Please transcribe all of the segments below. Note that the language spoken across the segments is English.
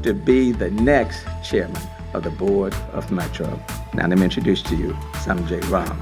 to be the next chairman of the board of Metro. Now let me introduce to you Sanjay Ram.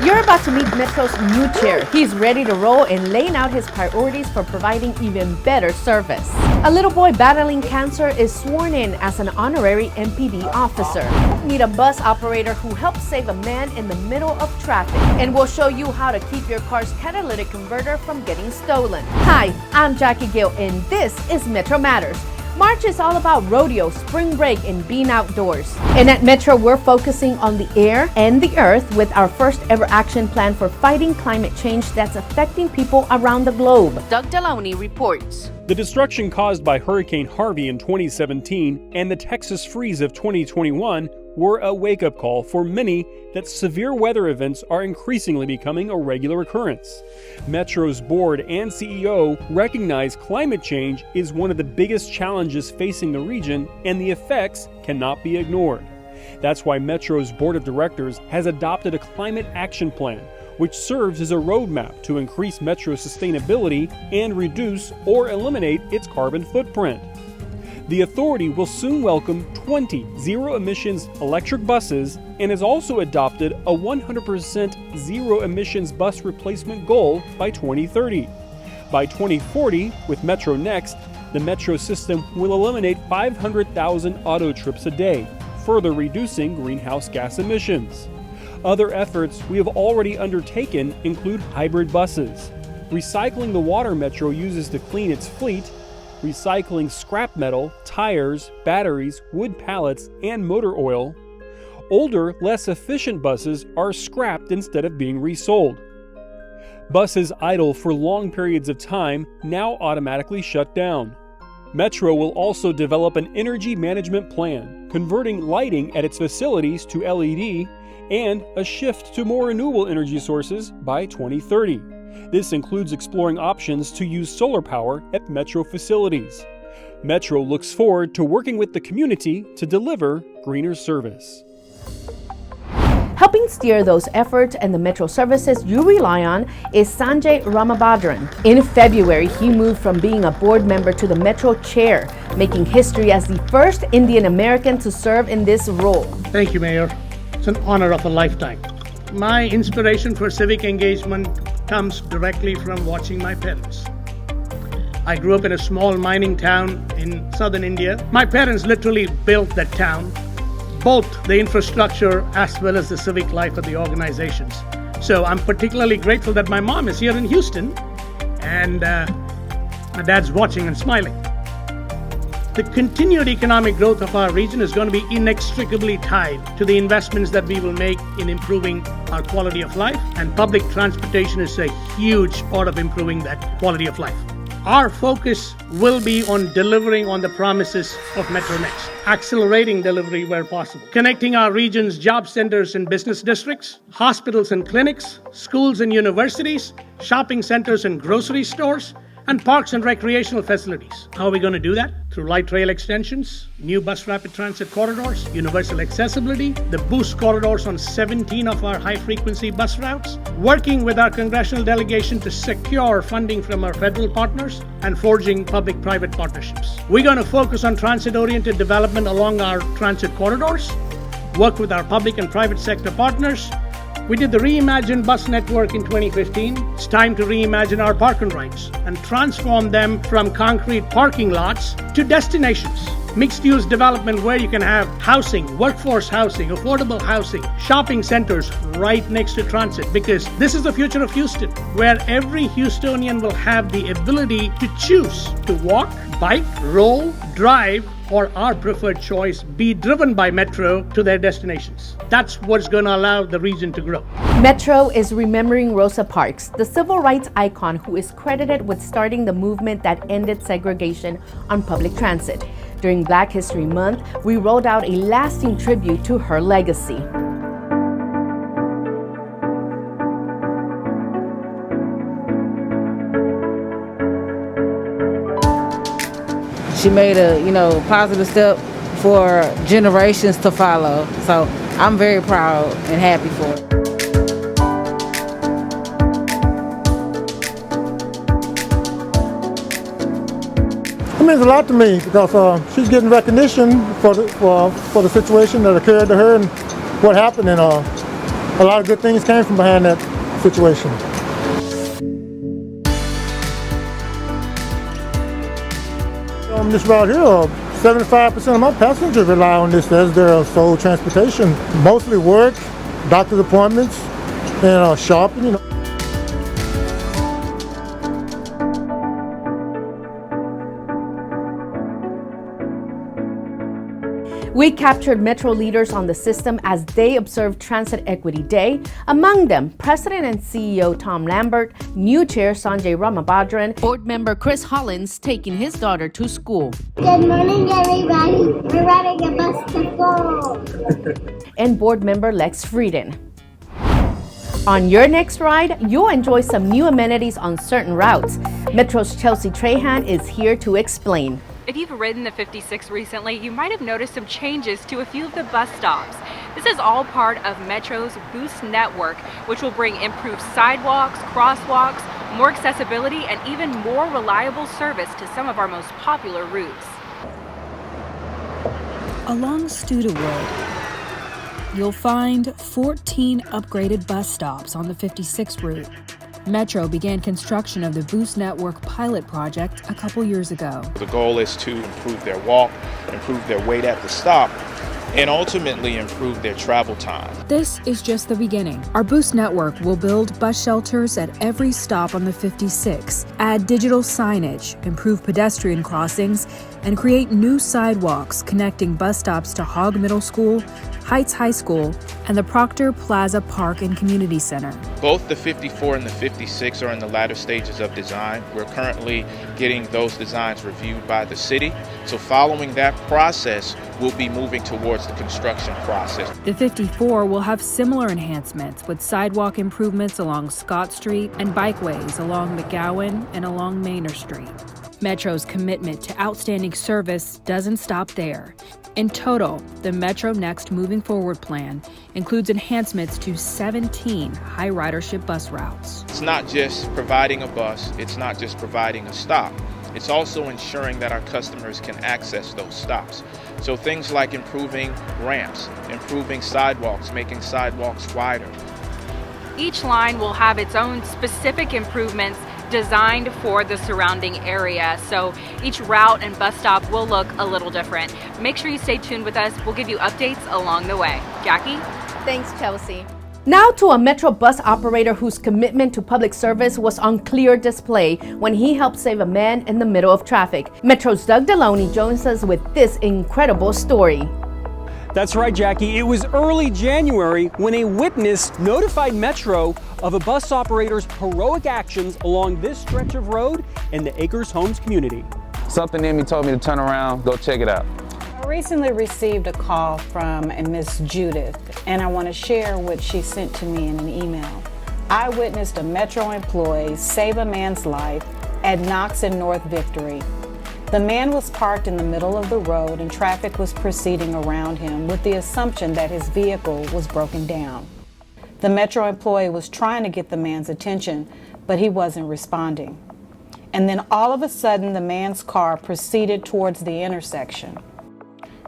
You're about to meet Metro's new chair. He's ready to roll and laying out his priorities for providing even better service. A little boy battling cancer is sworn in as an honorary MPD officer. Meet a bus operator who helps save a man in the middle of traffic. And we'll show you how to keep your car's catalytic converter from getting stolen. Hi, I'm Jackie Gill and this is Metro Matters. March is all about rodeo, spring break, and being outdoors. And at Metro, we're focusing on the air and the earth with our first ever action plan for fighting climate change that's affecting people around the globe. Doug Deloney reports. The destruction caused by Hurricane Harvey in 2017 and the Texas freeze of 2021 were a wake-up call for many that severe weather events are increasingly becoming a regular occurrence. Metro's board and CEO recognize climate change is one of the biggest challenges facing the region and the effects cannot be ignored. That's why Metro's board of directors has adopted a climate action plan, which serves as a roadmap to increase Metro's sustainability and reduce or eliminate its carbon footprint. The authority will soon welcome 20 zero-emissions electric buses and has also adopted a 100% zero-emissions bus replacement goal by 2030. By 2040, with Metro Next, the Metro system will eliminate 500,000 auto trips a day, further reducing greenhouse gas emissions. Other efforts we have already undertaken include hybrid buses, recycling the water Metro uses to clean its fleet, recycling scrap metal, tires, batteries, wood pallets, and motor oil. Older, less efficient buses are scrapped instead of being resold. Buses idle for long periods of time now automatically shut down. Metro will also develop an energy management plan, converting lighting at its facilities to LED and a shift to more renewable energy sources by 2030. This includes exploring options to use solar power at Metro facilities. Metro looks forward to working with the community to deliver greener service. Helping steer those efforts and the Metro services you rely on is Sanjay Ramabhadran. In February, he moved from being a board member to the Metro chair, making history as the first Indian American to serve in this role. Thank you, Mayor. It's an honor of a lifetime. My inspiration for civic engagement comes directly from watching my parents. I grew up in a small mining town in southern India. My parents literally built that town, both the infrastructure as well as the civic life of the organizations. So I'm particularly grateful that my mom is here in Houston and my dad's watching and smiling. The continued economic growth of our region is going to be inextricably tied to the investments that we will make in improving our quality of life, and public transportation is a huge part of improving that quality of life. Our focus will be on delivering on the promises of Metro Next, accelerating delivery where possible, connecting our region's job centers and business districts, hospitals and clinics, schools and universities, shopping centers and grocery stores, and parks and recreational facilities. How are we going to do that? Through light rail extensions, new bus rapid transit corridors, universal accessibility, the boost corridors on 17 of our high-frequency bus routes, working with our congressional delegation to secure funding from our federal partners, and forging public-private partnerships. We're going to focus on transit-oriented development along our transit corridors, work with our public and private sector partners. We did the reimagined bus network in 2015. It's time to reimagine our park and rides and transform them from concrete parking lots to destinations. Mixed-use development where you can have housing, workforce housing, affordable housing, shopping centers right next to transit, because this is the future of Houston, where every Houstonian will have the ability to choose to walk, bike, roll, drive, or our preferred choice, be driven by Metro to their destinations. That's what's going to allow the region to grow. Metro is remembering Rosa Parks, the civil rights icon who is credited with starting the movement that ended segregation on public transit. During Black History Month, we rolled out a lasting tribute to her legacy. She made a positive step for generations to follow. So I'm very proud and happy for it. means a lot to me because she's getting recognition for the situation that occurred to her and what happened, and a lot of good things came from behind that situation. On this route here, 75% of my passengers rely on this as their sole transportation. Mostly work, doctor's appointments, and shopping, you know. We captured Metro leaders on the system as they observed Transit Equity Day. Among them, President and CEO Tom Lambert, new chair Sanjay Ramabhadran, board member Chris Hollins taking his daughter to school. Good morning, everybody. We're riding a bus to school. And board member Lex Frieden. On your next ride, you'll enjoy some new amenities on certain routes. Metro's Chelsea Trahan is here to explain. If you've ridden the 56 recently, you might have noticed some changes to a few of the bus stops. This is all part of Metro's Boost network, which will bring improved sidewalks, crosswalks, more accessibility, and even more reliable service to some of our most popular routes. Along Studa Road, you'll find 14 upgraded bus stops on the 56 route. Metro began construction of the Boost Network pilot project a couple years ago. The goal is to improve their walk, improve their wait at the stop, and ultimately improve their travel time. This is just the beginning. Our Boost Network will build bus shelters at every stop on the 56, add digital signage, improve pedestrian crossings, and create new sidewalks connecting bus stops to Hogg Middle School, Heights High School, and the Proctor Plaza Park and Community Center. Both the 54 and the 56 are in the latter stages of design. We're currently getting those designs reviewed by the city. So following that process, we'll be moving towards the construction process. The 54 will have similar enhancements with sidewalk improvements along Scott Street and bikeways along McGowan and along Manor Street. Metro's commitment to outstanding service doesn't stop there. In total, the Metro Next Moving Forward plan includes enhancements to 17 high ridership bus routes. It's not just providing a bus, it's not just providing a stop. It's also ensuring that our customers can access those stops. So things like improving ramps, improving sidewalks, making sidewalks wider. Each line will have its own specific improvements designed for the surrounding area, so each route and bus stop will look a little different. Make sure you stay tuned with us. We'll give you updates along the way. Jackie? Thanks, Chelsea. Now to a Metro bus operator whose commitment to public service was on clear display when he helped save a man in the middle of traffic. Metro's Doug Deloney joins us with this incredible story. That's right, Jackie. It was early January when a witness notified Metro of a bus operator's heroic actions along this stretch of road in the Acres Homes community. Something in me told me to turn around, go check it out. I recently received a call from a Miss Judith, and I want to share what she sent to me in an email. I witnessed a Metro employee save a man's life at Knox and North Victory. The man was parked in the middle of the road and traffic was proceeding around him with the assumption that his vehicle was broken down. The Metro employee was trying to get the man's attention, but he wasn't responding. And then all of a sudden, the man's car proceeded towards the intersection.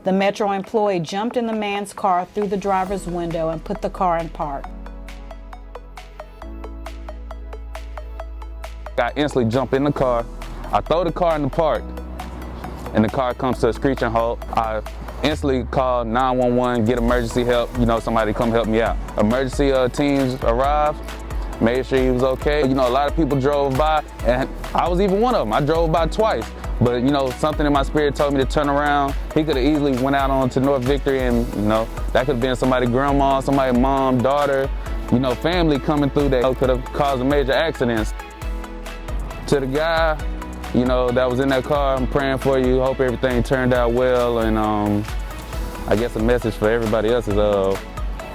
The Metro employee jumped in the man's car through the driver's window and put the car in park. I instantly jump in the car. I throw the car in the park, and the car comes to a screeching halt. I instantly call 911, get emergency help, somebody come help me out. Emergency teams arrived, made sure he was okay. A lot of people drove by, and I was even one of them. I drove by twice, but something in my spirit told me to turn around. He could have easily went out onto North Victory, and that could have been somebody's grandma, somebody's mom, daughter, family coming through that could have caused a major accident. To the guy, that was in that car, I'm praying for you. Hope everything turned out well. And I guess a message for everybody else is,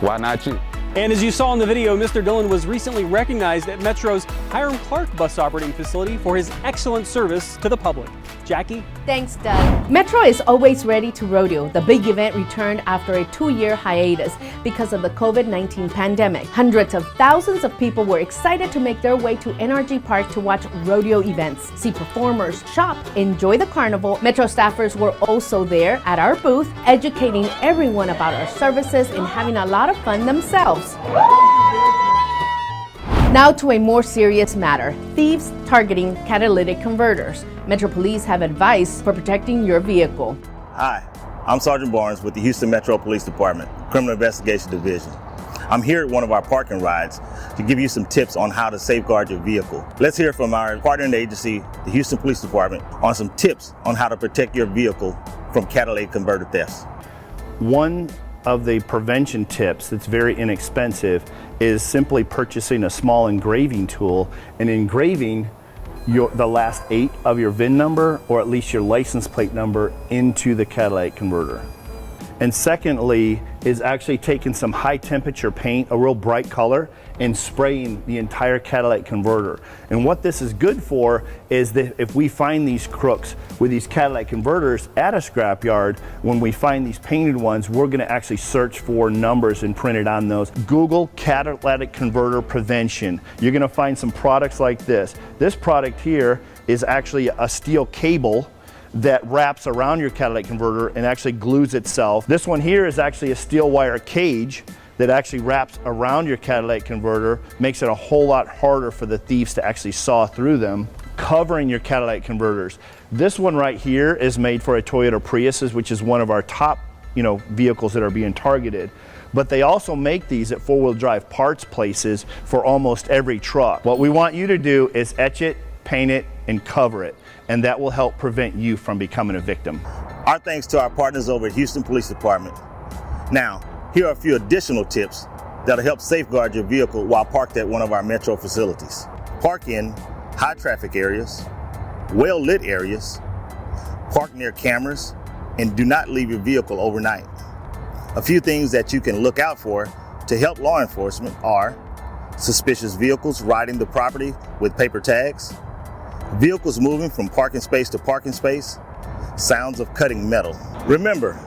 why not you? And as you saw in the video, Mr. Dillon was recently recognized at Metro's Hiram Clark bus operating facility for his excellent service to the public. Jackie? Thanks, Doug. Metro is always ready to rodeo. The big event returned after a 2-year hiatus because of the COVID-19 pandemic. Hundreds of thousands of people were excited to make their way to NRG Park to watch rodeo events, see performers, shop, enjoy the carnival. Metro staffers were also there at our booth, educating everyone about our services and having a lot of fun themselves. Now to a more serious matter, thieves targeting catalytic converters. Metro Police have advice for protecting your vehicle. Hi, I'm Sergeant Barnes with the Houston Metro Police Department, Criminal Investigation Division. I'm here at one of our parking rides to give you some tips on how to safeguard your vehicle. Let's hear from our partner agency, the Houston Police Department, on some tips on how to protect your vehicle from catalytic converter thefts. One of the prevention tips that's very inexpensive is simply purchasing a small engraving tool and engraving the last 8 of your VIN number or at least your license plate number into the catalytic converter. And secondly is actually taking some high temperature paint, a real bright color, and spraying the entire catalytic converter. And what this is good for is that if we find these crooks with these catalytic converters at a scrapyard, when we find these painted ones, we're gonna actually search for numbers and print it on those. Google catalytic converter prevention. You're gonna find some products like this. This product here is actually a steel cable that wraps around your catalytic converter and actually glues itself. This one here is actually a steel wire cage that actually wraps around your catalytic converter, makes it a whole lot harder for the thieves to actually saw through them, covering your catalytic converters. This one right here is made for a Toyota Priuses, which is one of our top, vehicles that are being targeted. But they also make these at 4-wheel drive parts places for almost every truck. What we want you to do is etch it, paint it, and cover it, and that will help prevent you from becoming a victim. Our thanks to our partners over at Houston Police Department. Now, here are a few additional tips that'll help safeguard your vehicle while parked at one of our Metro facilities. Park in high traffic areas, well-lit areas, park near cameras, and do not leave your vehicle overnight. A few things that you can look out for to help law enforcement are suspicious vehicles riding the property with paper tags, vehicles moving from parking space to parking space, sounds of cutting metal. Remember,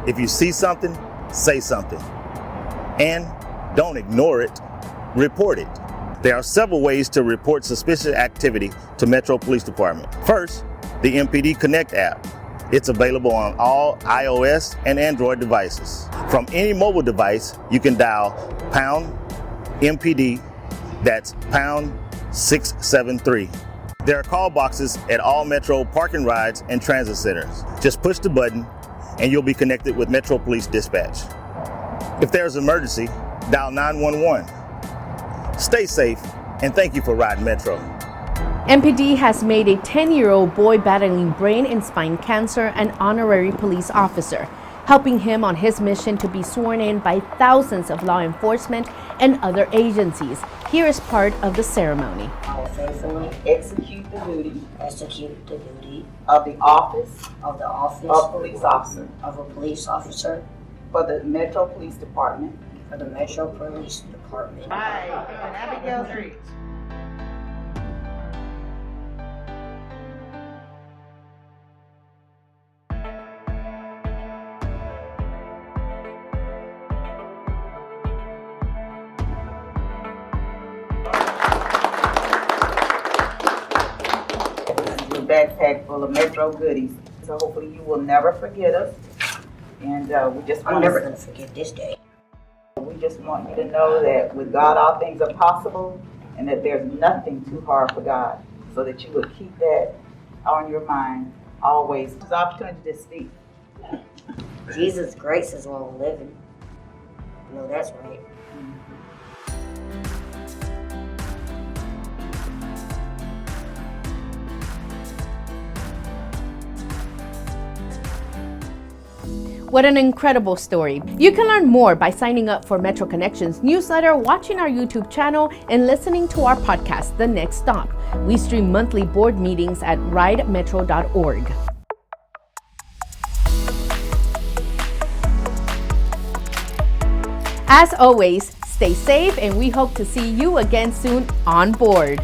if you see something, say something. And don't ignore it, report it. There are several ways to report suspicious activity to Metro Police Department. First, the MPD Connect app. It's available on all iOS and Android devices. From any mobile device, you can dial pound MPD, that's pound 673. There are call boxes at all Metro parking rides and transit centers. Just push the button and you'll be connected with Metro Police Dispatch. If there's an emergency, dial 911. Stay safe and thank you for riding Metro. MPD has made a 10-year-old boy battling brain and spine cancer an honorary police officer, helping him on his mission to be sworn in by thousands of law enforcement and other agencies. Here is part of the ceremony. I will faithfully execute the duty of the office of a police officer for the Metro Police Department. Right, Abigail Street. Backpack full of Metro goodies. So hopefully you will never forget us. And we just want I'm never going to forget this day. We just want you to know that with God all things are possible and that there's nothing too hard for God. So that you would keep that on your mind always. It's an opportunity to speak. Jesus' grace is long living. No, that's right. What an incredible story. You can learn more by signing up for Metro Connections newsletter, watching our YouTube channel, and listening to our podcast, The Next Stop. We stream monthly board meetings at ridemetro.org. As always, stay safe, and we hope to see you again soon on board.